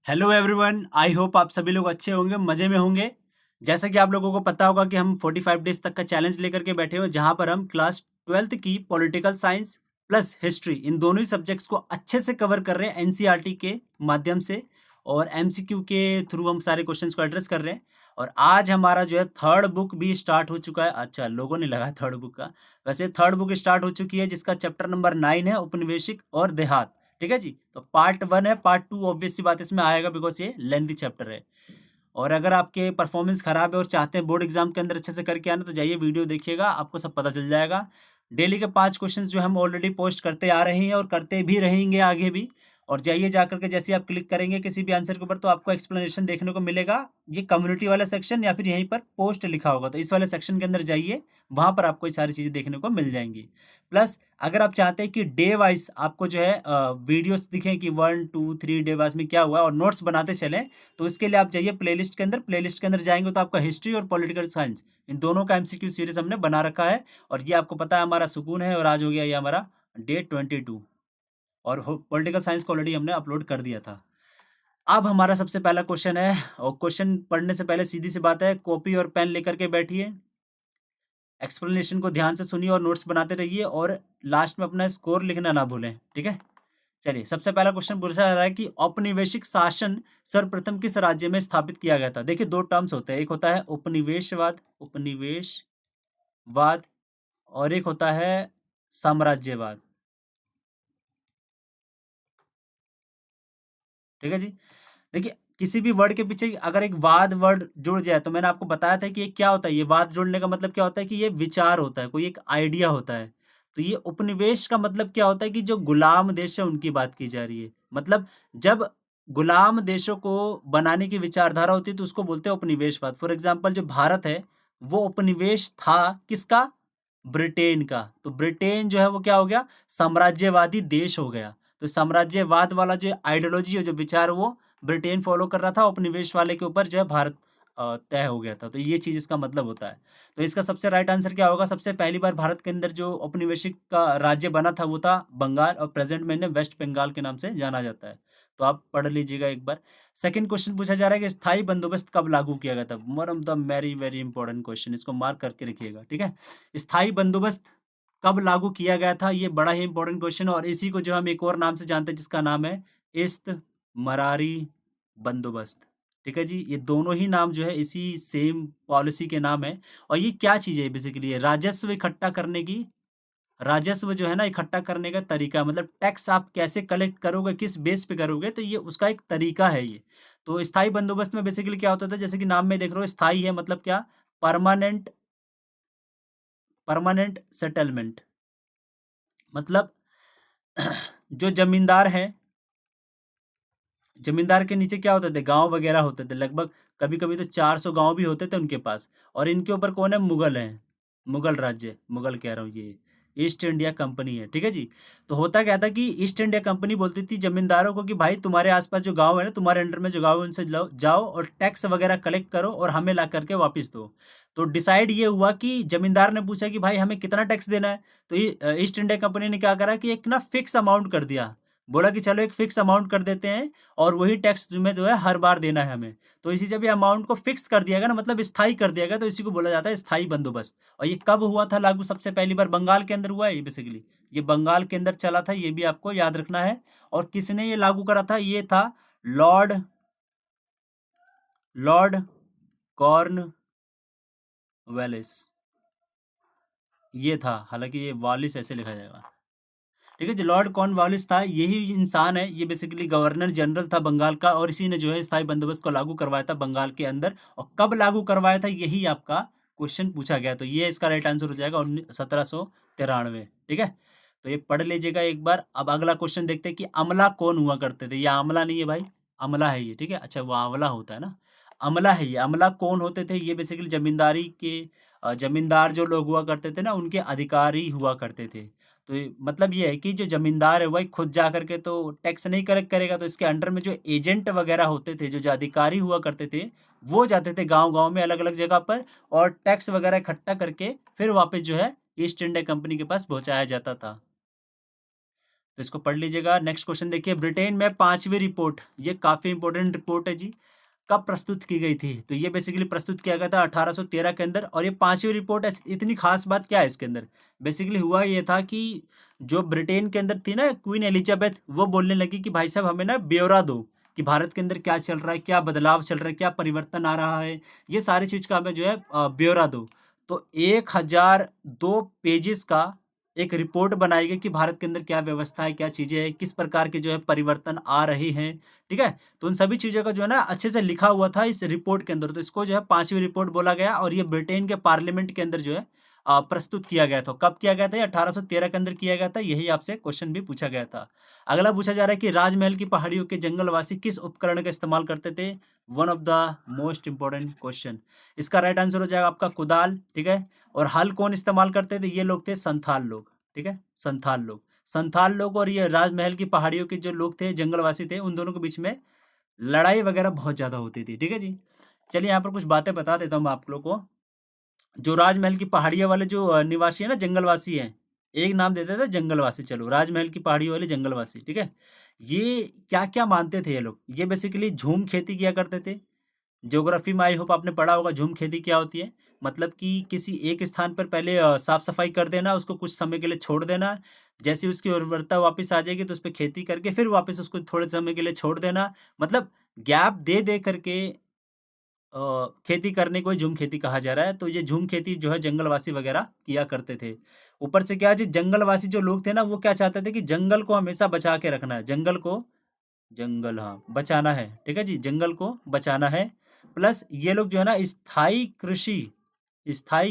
Hello everyone, I hope आप सभी लोग अच्छे होंगे, मज़े में होंगे। जैसा कि आप लोगों को पता होगा कि हम 45 डेज तक का चैलेंज लेकर के बैठे हुए हैं, जहां पर हम क्लास 12th की political science plus history in दोनों ही सब्जेक्ट्स को अच्छे से कवर कर रहे हैं एनसीईआरटी के माध्यम से, और एमसीक्यू के थ्रू हम सारे क्वेश्चंस को एड्रेस कर रहे हैं। और आज हमारा जो है थर्ड बुक भी स्टार्ट हो चुका है। अच्छा, लोगों ने लगा थर्ड बुक का, वैसे थर्ड बुक स्टार्ट हो चुकी है, जिसका चैप्टर नंबर 9 है, औपनिवेशिक और देहात। ठीक है जी। तो पार्ट 1 है, पार्ट 2 ऑब्वियस सी बात इसमें आएगा, बिकॉज ये लेंथी चैप्टर है। और अगर आपके परफॉर्मेंस खराब है और चाहते हैं बोर्ड एग्जाम के अंदर अच्छे से करके आना, तो जाइए वीडियो देखिएगा, आपको सब पता चल जाएगा। डेली के 5 क्वेश्चंस जो हम ऑलरेडी पोस्ट करते आ रहे हैं और करते भी रहेंगे आगे भी। और जाइए जाकर के जैसे ही आप क्लिक करेंगे किसी भी आंसर के ऊपर, तो आपको एक्सप्लेनेशन देखने को मिलेगा। ये कम्युनिटी वाला सेक्शन या फिर यहीं पर पोस्ट लिखा होगा, तो इस वाले सेक्शन के अंदर जाइए, वहां पर आपको ये सारी चीज़ें देखने को मिल जाएंगी। प्लस अगर आप चाहते हैं कि डे वाइज आपको जो है वीडियोस दिखें कि 1 2 3 डे वाइज में क्या हुआ और नोट्स बनाते चलें, तो इसके लिए आप जाइए प्लेलिस्ट के अंदर जाएंगे तो आपका हिस्ट्री और पॉलिटिकल साइंस इन दोनों का एमसीक्यू सीरीज हमने बना रखा है। और ये आपको पता है हमारा सुकून है, और आज हो गया ये हमारा डे 22। और पॉलिटिकल साइंस को ऑलरेडी हमने अपलोड कर दिया था। अब हमारा सबसे पहला क्वेश्चन है, और क्वेश्चन पढ़ने से पहले सीधी सी बात है, कॉपी और पेन लेकर के बैठिए, एक्सप्लेनेशन को ध्यान से सुनिए और नोट्स बनाते रहिए, और लास्ट में अपना स्कोर लिखना ना भूलें। ठीक है, चलिए सबसे पहला क्वेश्चन पूछा जा रहा है कि औपनिवेशिक शासन सर्वप्रथम किस राज्य में स्थापित किया गया था। देखिए, दो टर्म्स होते हैं, एक होता है उपनिवेशवाद, और एक होता है साम्राज्यवाद। ठीक है जी। देखिए, किसी भी वर्ड के पीछे अगर एक वाद वर्ड जुड़ जाए, तो मैंने आपको बताया था कि ये क्या होता है, ये वाद जोड़ने का मतलब क्या होता है कि ये विचार होता है, कोई एक आइडिया होता है। तो ये उपनिवेश का मतलब क्या होता है कि जो गुलाम देश है उनकी बात की जा रही है। मतलब जब गुलाम देशों को बनाने की विचारधारा होती है, तो उसको बोलते हैं उपनिवेशवाद। फॉर एग्जाम्पल, जो भारत है वो उपनिवेश था किसका? ब्रिटेन का। तो ब्रिटेन जो है वो क्या हो गया? साम्राज्यवादी देश हो गया। तो साम्राज्यवाद वाला जो आइडियोलॉजी है, जो विचार, वो ब्रिटेन फॉलो कर रहा था, उपनिवेश वाले के ऊपर जो है भारत तय हो गया था। तो ये चीज़ इसका मतलब होता है। तो इसका सबसे राइट आंसर क्या होगा? सबसे पहली बार भारत के अंदर जो औपनिवेशिक का राज्य बना था वो था बंगाल, और प्रेजेंट में इन्हें वेस्ट बंगाल के नाम से जाना जाता है। तो आप पढ़ लीजिएगा एक बार। सेकंड क्वेश्चन पूछा जा रहा है कि स्थायी बंदोबस्त कब लागू किया गया था। One of the very very important question, इसको मार्क करके रखिएगा। ठीक है, स्थायी बंदोबस्त कब लागू किया गया था, ये बड़ा ही इंपॉर्टेंट क्वेश्चन है। और इसी को जो हम एक और नाम से जानते हैं, जिसका नाम है इस्त मरारी बंदोबस्त। ठीक है जी, ये दोनों ही नाम जो है इसी सेम पॉलिसी के नाम है। और ये क्या चीज़ है बेसिकली? ये राजस्व इकट्ठा करने की, राजस्व जो है ना इकट्ठा करने का तरीका, मतलब टैक्स आप कैसे कलेक्ट करोगे, किस बेस पे करोगे, तो ये उसका एक तरीका है ये। तो स्थायी बंदोबस्त में बेसिकली क्या होता था, जैसे कि नाम में देख रहे हो, स्थायी है मतलब क्या? Permanent, permanent settlement. मतलब जो जमींदार है, जमींदार के नीचे क्या होते थे? गांव वगैरह होते थे, लगभग कभी कभी तो 400 गांव भी होते थे उनके पास। और इनके ऊपर कौन है? मुगल हैं। मुगल राज्य, मुगल कह रहा हूँ, ये ईस्ट इंडिया कंपनी है। ठीक है जी। तो होता क्या था कि ईस्ट इंडिया कंपनी बोलती थी जमींदारों को कि भाई तुम्हारे आसपास जो गांव है ना, तुम्हारे अंडर में जो गांव है, उनसे जाओ और टैक्स वगैरह कलेक्ट करो और हमें ला करके वापस दो। तो डिसाइड ये हुआ कि जमींदार ने पूछा कि भाई हमें कितना टैक्स देना है। तो ईस्ट इंडिया कंपनी ने क्या करा कि एक ना फिक्स अमाउंट कर दिया। बोला कि चलो एक फिक्स अमाउंट कर देते हैं, और वही टैक्स तुम्हें जो है हर बार देना है हमें। तो इसी जब ये अमाउंट को फिक्स कर दिया गया ना, मतलब स्थायी कर दिया गया, तो इसी को बोला जाता है स्थायी बंदोबस्त। और ये कब हुआ था लागू? सबसे पहली बार बंगाल के अंदर हुआ है ये बेसिकली। ये बंगाल के अंदर चला था, ये भी आपको याद रखना है। और किसने ये लागू करा था? ये था लॉर्ड लॉर्ड कॉर्नवालिस। ये था, हालांकि ये वालिस ऐसे लिखा जाएगा। ठीक है, जो लॉर्ड कॉर्नवालिस था, यही इंसान है, ये बेसिकली गवर्नर जनरल था बंगाल का, और इसी ने जो है स्थायी बंदोबस्त को लागू करवाया था बंगाल के अंदर। और कब लागू करवाया था, यही आपका क्वेश्चन पूछा गया। तो ये इसका राइट आंसर हो जाएगा 1793। ठीक है, तो ये पढ़ लीजिएगा एक बार। अब अगला क्वेश्चन देखते हैं कि अमला कौन हुआ करते थे। ये आंवला नहीं है भाई, अमला है ये। ठीक है, अच्छा वो आंवला होता है ना, अमला है ये। अमला कौन होते थे? ये बेसिकली जमींदारी के जमींदार जो लोग हुआ करते थे ना, उनके अधिकारी हुआ करते थे। तो मतलब ये है कि जो जमींदार है वही खुद जा करके तो टैक्स नहीं कलेक्ट करेगा, तो इसके अंडर में जो एजेंट वगैरह होते थे, जो अधिकारी हुआ करते थे, वो जाते थे गांव गांव में अलग अलग जगह पर, और टैक्स वगैरह इकट्ठा करके फिर वापस जो है ईस्ट इंडिया कंपनी के पास पहुंचाया जाता था। तो इसको पढ़ लीजिएगा। नेक्स्ट क्वेश्चन देखिए, ब्रिटेन में 5वीं रिपोर्ट, ये काफ़ी इंपॉर्टेंट रिपोर्ट है जी, कब प्रस्तुत की गई थी? तो ये बेसिकली प्रस्तुत किया गया था 1813 के अंदर। और ये 5वीं रिपोर्ट इतनी खास बात क्या है इसके अंदर? बेसिकली हुआ ये था कि जो ब्रिटेन के अंदर थी ना क्वीन एलिजाबेथ, वो बोलने लगी कि भाई साहब हमें ना ब्यौरा दो कि भारत के अंदर क्या चल रहा है, क्या बदलाव चल रहा है, क्या परिवर्तन आ रहा है, ये सारी चीज़ का हमें जो है ब्यौरा दो। तो 1002 पेजेस का एक रिपोर्ट बनाई गई कि भारत के अंदर क्या व्यवस्था है, क्या चीज़ें हैं, किस प्रकार के जो है परिवर्तन आ रही हैं, ठीक है। तो उन सभी चीज़ों का जो है ना अच्छे से लिखा हुआ था इस रिपोर्ट के अंदर। तो इसको जो है 5वीं रिपोर्ट बोला गया और ये ब्रिटेन के पार्लियामेंट के अंदर जो है प्रस्तुत किया गया था। कब किया गया था? ये 1813 के अंदर किया गया था। यही आपसे क्वेश्चन भी पूछा गया था। अगला पूछा जा रहा है कि राजमहल की पहाड़ियों के जंगलवासी किस उपकरण का इस्तेमाल करते थे? One of the most important question. इसका राइट आंसर हो जाएगा आपका कुदाल, ठीक है। और हल कौन इस्तेमाल करते थे? ये लोग थे संथाल लोग, ठीक है, संथाल लोग। संथाल लोग और ये राजमहल की पहाड़ियों के जो लोग थे, जंगलवासी थे, उन दोनों के बीच में लड़ाई वगैरह बहुत ज़्यादा होती थी, ठीक है जी। चलिए यहाँ पर कुछ बातें बता देता हूँ मैं आप लोग को। जो राजमहल की पहाड़ियों वाले जो निवासी है ना, जंगलवासी हैं, एक नाम देते थे जंगलवासी। चलो, राजमहल की पहाड़ियों वाले जंगलवासी, ठीक है। ये क्या क्या मानते थे ये लोग? ये बेसिकली झूम खेती किया करते थे। ज्योग्राफी में आई होप आपने पढ़ा होगा झूम खेती क्या होती है। मतलब कि किसी एक स्थान पर पहले साफ सफाई कर देना, उसको कुछ समय के लिए छोड़ देना, जैसे उसकी उर्वरता वापस आ जाएगी तो उस पर खेती करके फिर वापस उसको थोड़े समय के लिए छोड़ देना। मतलब गैप दे दे करके खेती करने को ही झूम खेती कहा जा रहा है। तो ये झूम खेती जो है जंगलवासी वगैरह किया करते थे। ऊपर से क्या जी, जंगलवासी जो लोग थे ना, वो क्या चाहते थे कि जंगल को हमेशा बचा के रखना है, जंगल को, जंगल हाँ बचाना है, ठीक है जी, जंगल को बचाना है। प्लस ये लोग जो है ना स्थायी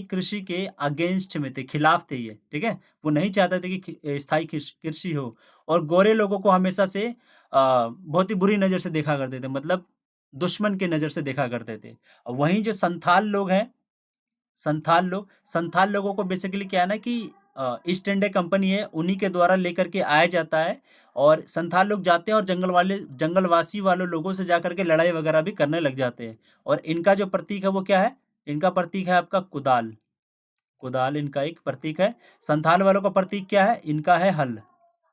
कृषि के अगेंस्ट में थे, खिलाफ थे ये, ठीक है। वो नहीं चाहते थे कि स्थायी कृषि हो। और गोरे लोगों को हमेशा से बहुत ही बुरी नज़र से देखा करते थे, मतलब दुश्मन की नज़र से देखा करते थे। और वहीं जो संथाल लोग हैं, संथाल लोगों को बेसिकली क्या है ना कि ईस्ट इंडिया कंपनी है, उन्हीं के द्वारा लेकर के आया जाता है। और संथाल लोग जाते हैं और जंगलवासी वालों लोगों से जाकर के लड़ाई वगैरह भी करने लग जाते हैं। और इनका जो प्रतीक है वो क्या है? इनका प्रतीक है आपका कुदाल। कुदाल इनका एक प्रतीक है। संथाल वालों का प्रतीक क्या है? इनका है हल।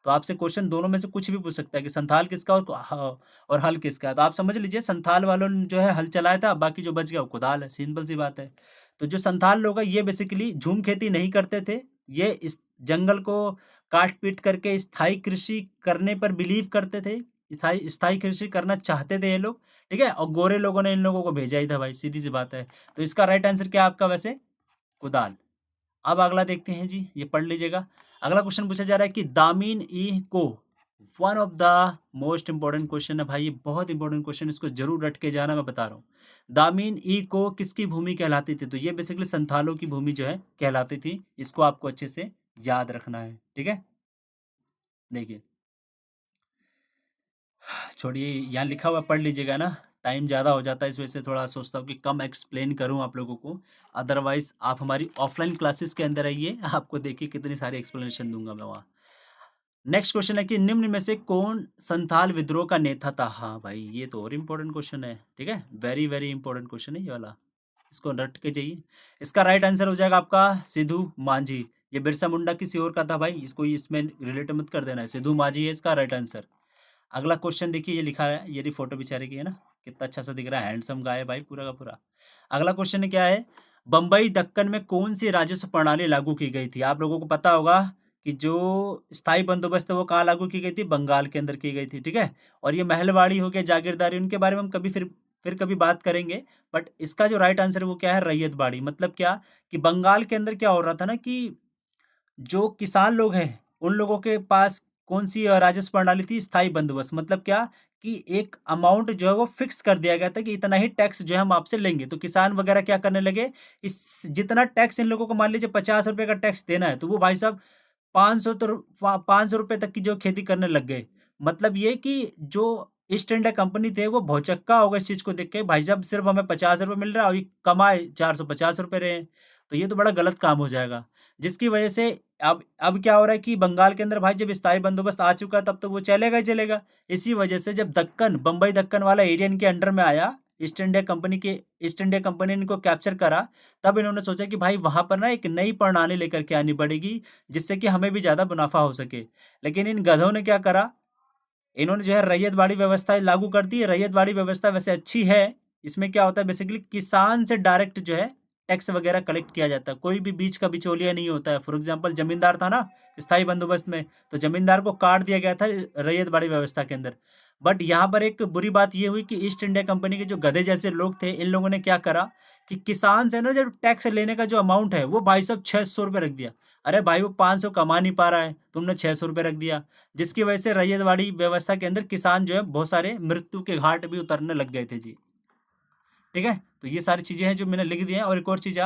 तो आपसे क्वेश्चन दोनों में से कुछ भी पूछ सकता है कि संथाल किसका और हल किसका है। तो आप समझ लीजिए संथाल वालों ने जो है हल चलाया था, बाकी जो बच गया वो कुदाल है। सिंपल सी बात है। तो जो संथाल लोग हैं ये बेसिकली झूम खेती नहीं करते थे। ये इस जंगल को काट पीट करके स्थायी कृषि करने पर बिलीव करते थे। स्थायी कृषि करना चाहते थे ये लोग, ठीक है। और गोरे लोगों ने इन लोगों को भेजा ही था भाई, सीधी सी बात है। तो इसका राइट आंसर क्या है आपका वैसे? कुदाल। अब अगला देखते हैं जी, ये पढ़ लीजिएगा। अगला क्वेश्चन पूछा जा रहा है कि दामिन ई को, one of the most important question है भाई, ये बहुत इंपॉर्टेंट क्वेश्चन, इसको जरूर रट के जाना, मैं बता रहा हूँ। दामिन ई को किसकी भूमि कहलाती थी? तो ये बेसिकली संथालों की भूमि जो है कहलाती थी। इसको आपको अच्छे से याद रखना है, ठीक है। देखिए, छोड़िए, यहाँ लिखा हुआ पढ़ लीजिएगा ना, टाइम ज़्यादा हो जाता है, इस वजह से थोड़ा सोचता हूँ कि कम एक्सप्लेन करूँ आप लोगों को। अदरवाइज आप हमारी ऑफलाइन क्लासेस के अंदर आइए, आपको देखिए कितनी सारी एक्सप्लेनेशन दूंगा मैं वहाँ। नेक्स्ट क्वेश्चन है कि निम्न में से कौन संथाल विद्रोह का नेता था? हाँ भाई, ये तो और इम्पोर्टेंट क्वेश्चन है, ठीक है, वेरी वेरी इंपॉर्टेंट क्वेश्चन है ये वाला, इसको रट के जाइए। इसका राइट आंसर हो जाएगा आपका सिद्धू मांझी। ये बिरसा मुंडा किसी और का था भाई, इसको इसमें रिलेट मत कर देना है, सिद्धू मांझी है इसका राइट आंसर। अगला क्वेश्चन देखिए, ये लिखा है, ये फोटो बेचारे की है ना, कितना अच्छा सा दिख रहा है, हैंडसम गाय है भाई पूरा का पूरा। अगला क्वेश्चन क्या है? बम्बई दक्कन में कौन सी राजस्व प्रणाली लागू की गई थी? आप लोगों को पता होगा कि जो स्थायी बंदोबस्त है वो कहाँ लागू की गई थी? बंगाल के अंदर की गई थी, ठीक है। और ये महलवाड़ी हो गया, जागीरदारी, उनके बारे में हम कभी फिर कभी बात करेंगे। बट इसका जो राइट आंसर है वो क्या है? रैयत बाड़ी। मतलब क्या कि बंगाल के अंदर क्या हो रहा था ना कि जो किसान लोग हैं उन लोगों के पास कौन सी राजस्व प्रणाली थी? स्थायी बंदोबस्त। मतलब क्या कि एक अमाउंट जो है वो फिक्स कर दिया गया था कि इतना ही टैक्स जो है हम आपसे लेंगे। तो किसान वगैरह क्या करने लगे, इस जितना टैक्स इन लोगों को, मान लीजिए 50 रुपये का टैक्स देना है, तो वो भाई साहब 500 रुपये तक की जो खेती करने लग गए। मतलब ये कि जो ईस्ट इंडिया कंपनी थे वो भौचक्का हो गए इस चीज़ को देख के, भाई साहब सिर्फ हमें 50 रुपये मिल रहा है और ये कमाए 450 रुपये रहे हैं। तो ये तो बड़ा गलत काम हो जाएगा, जिसकी वजह से अब क्या हो रहा है कि बंगाल के अंदर भाई जब स्थायी बंदोबस्त आ चुका है तब तो वो चलेगा ही चलेगा। इसी वजह से जब दक्कन, बम्बई दक्कन वाला एरिया इनके अंडर में आया, ईस्ट इंडिया कंपनी ने इनको कैप्चर करा, तब इन्होंने सोचा कि भाई वहाँ पर ना एक नई प्रणाली लेकर के आनी पड़ेगी जिससे कि हमें भी ज़्यादा मुनाफा हो सके। लेकिन इन गधों ने क्या करा, इन्होंने जो है रैयतवाड़ी व्यवस्था लागू कर दी। रैयतवाड़ी व्यवस्था वैसे अच्छी है, इसमें क्या होता है बेसिकली किसान से डायरेक्ट जो है टैक्स वगैरह कलेक्ट किया जाता है, कोई भी बीच का बिचौलिया नहीं होता है। फॉर एग्जांपल जमींदार था ना स्थायी बंदोबस्त में, तो जमींदार को काट दिया गया था रैयतवाड़ी व्यवस्था के अंदर। बट यहाँ पर एक बुरी बात ये हुई कि ईस्ट इंडिया कंपनी के जो गधे जैसे लोग थे, इन लोगों ने क्या करा कि किसान से ना जब टैक्स लेने का जो अमाउंट है वो भाई साहब 600 रुपये रख दिया। अरे भाई वो 500 कमा नहीं पा रहा है, तुमने 600 रुपये रख दिया, जिसकी वजह से रैयतवाड़ी व्यवस्था के अंदर किसान जो है बहुत सारे मृत्यु के घाट भी उतरने लग गए थे जी। ठीक है, तो ये सारी चीज़ें हैं जो मैंने लिख दी हैं। और एक और चीज़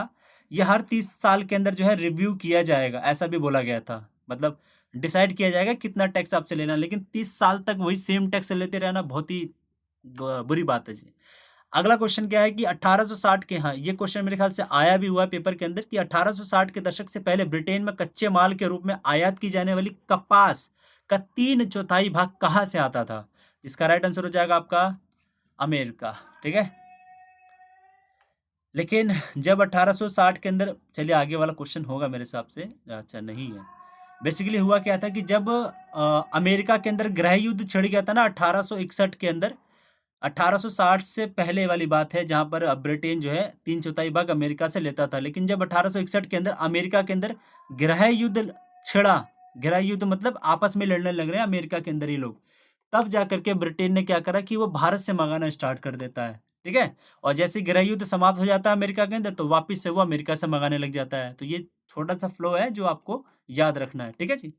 ये हर 30 साल के अंदर जो है रिव्यू किया जाएगा, ऐसा भी बोला गया था। मतलब डिसाइड किया जाएगा कितना टैक्स आपसे लेना है, लेकिन 30 साल तक वही सेम टैक्स लेते रहना बहुत ही बुरी बात है जी। अगला क्वेश्चन क्या है कि 1860 के, हाँ ये क्वेश्चन मेरे ख्याल से आया भी हुआ पेपर के अंदर, कि 1860 के दशक से पहले ब्रिटेन में कच्चे माल के रूप में आयात की जाने वाली कपास का 3/4 भाग कहाँ से आता था। इसका राइट आंसर हो जाएगा आपका अमेरिका। ठीक है, लेकिन जब 1860 के अंदर, चलिए आगे वाला क्वेश्चन होगा मेरे हिसाब से, अच्छा नहीं है। बेसिकली हुआ क्या था कि जब अमेरिका के अंदर गृह युद्ध छिड़ गया था ना 1861 के अंदर, 1860 से पहले वाली बात है, जहाँ पर ब्रिटेन जो है 3/4 भाग अमेरिका से लेता था। लेकिन जब 1861 के अंदर अमेरिका के अंदर गृह युद्ध छिड़ा, गृह युद्ध मतलब आपस में लड़ने लग रहे हैं अमेरिका के अंदर ही लोग, तब जा करके ब्रिटेन ने क्या करा कि वो भारत से मंगाना स्टार्ट कर देता है। ठीक है, और जैसे गृह युद्ध समाप्त हो जाता है अमेरिका के अंदर, तो वापस से वो अमेरिका से मंगाने लग जाता है। तो ये छोटा सा फ्लो है जो आपको याद रखना है। ठीक है जी,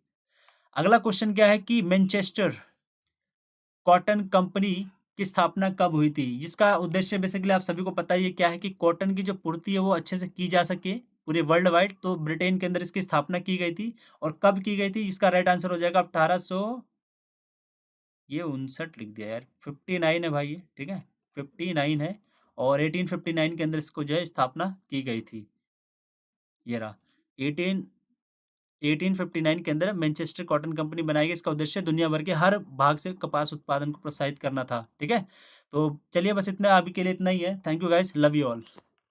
अगला क्वेश्चन क्या है कि मैनचेस्टर कॉटन कंपनी की स्थापना कब हुई थी, जिसका उद्देश्य बेसिकली आप सभी को पता ही है क्या है, कि कॉटन की जो पूर्ति है वो अच्छे से की जा सके पूरे वर्ल्ड वाइड। तो ब्रिटेन के अंदर इसकी स्थापना की गई थी, और कब की गई थी, जिसका राइट आंसर हो जाएगा 1800, ये 59 लिख दिया यार, 59 है भाई ये। ठीक है, 59 है, और 1859 के अंदर इसको जो है स्थापना की गई थी। ये रहा 1859 के अंदर मैनचेस्टर कॉटन कंपनी बनाई गई। इसका उद्देश्य दुनिया भर के हर भाग से कपास उत्पादन को प्रोत्साहित करना था। ठीक है, तो चलिए बस इतना अभी के लिए, इतना ही है। Thank you guys, love you all.